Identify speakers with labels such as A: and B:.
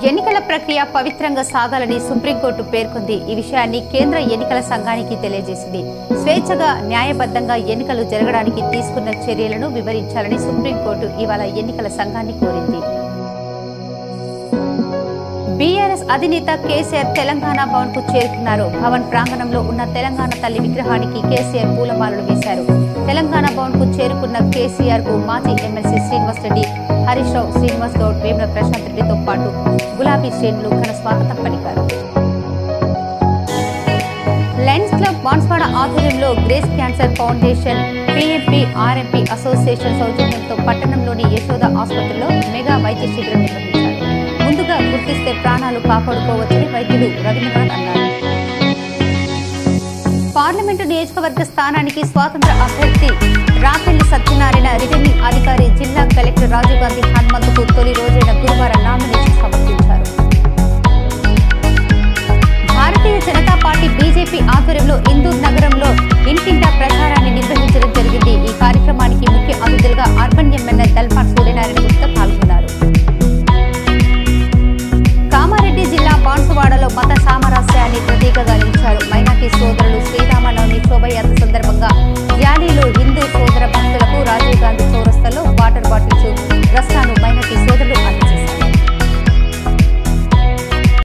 A: ఎన్నికల ప్రక్రియ పవిత్రంగా సాగాలని సుప్రీంకోర్టు పేర్కొంది. ఈ విషయాన్ని కేంద్ర ఎన్నికల సంఘానికి తెలియజేసింది. స్వేచ్ఛగా న్యాయబద్ధంగా ఎన్నికలు జరగడానికి తీసుకున్న చర్యలను వివరించాలని సుప్రీంకోర్టు ఇవాళ ఎన్నికల సంఘాన్ని కోరింది. బీఆర్ఎస్ అధినేత కేసీఆర్ తెలంగాణ భవన్ కు చేరుకున్నారు. భవన్ ప్రాంగణంలో ఉన్న తెలంగాణ తల్లి విగ్రహానికి కేసీఆర్ పూలమాలలు వేశారు. తెలంగాణ భవన్ కు చేరుకున్న కేసీఆర్ కు మాజీ ఎమ్మెల్సీ శ్రీనివాస్ రెడ్డి, హరీష్ రావు, శ్రీనివాస్ గౌడ్, వేముల ప్రశాంత్ రెడ్డితో పాటు గులాబీ శ్రేణులు ఘన స్వాగతం పలికారు. లయన్స్ క్లబ్ బాన్స్వాడ ఆధ్వర్యంలో grace cancer foundation, PMP RMP association సౌజన్యంతో పట్టణంలోని యశోద ఆసుపత్రిలో మెగా వైద్య శిబిరం నిర్వహించారు. ముందుగా గుర్తిస్తే ప్రాణాలు కాపాడుకోవచ్చని వైద్యులు రవీంద్రనాథ్ అన్నారు. పార్లమెంటు నియోజకవర్గ స్థానానికి స్వాతంత్ర అభ్యర్థి రాపెల్లి సత్యనారాయణ రిటర్నింగ్ అధికారి జిల్లా కలెక్టర్ రాజీవ్ గాంధీ హనుమంతుకు తొలి రోజైన గురువారం నామినేషన్ సమర్పించారు. భారతీయ జనతా పార్టీ బీజేపీ ఆధ్వర్యంలో ఇందూర్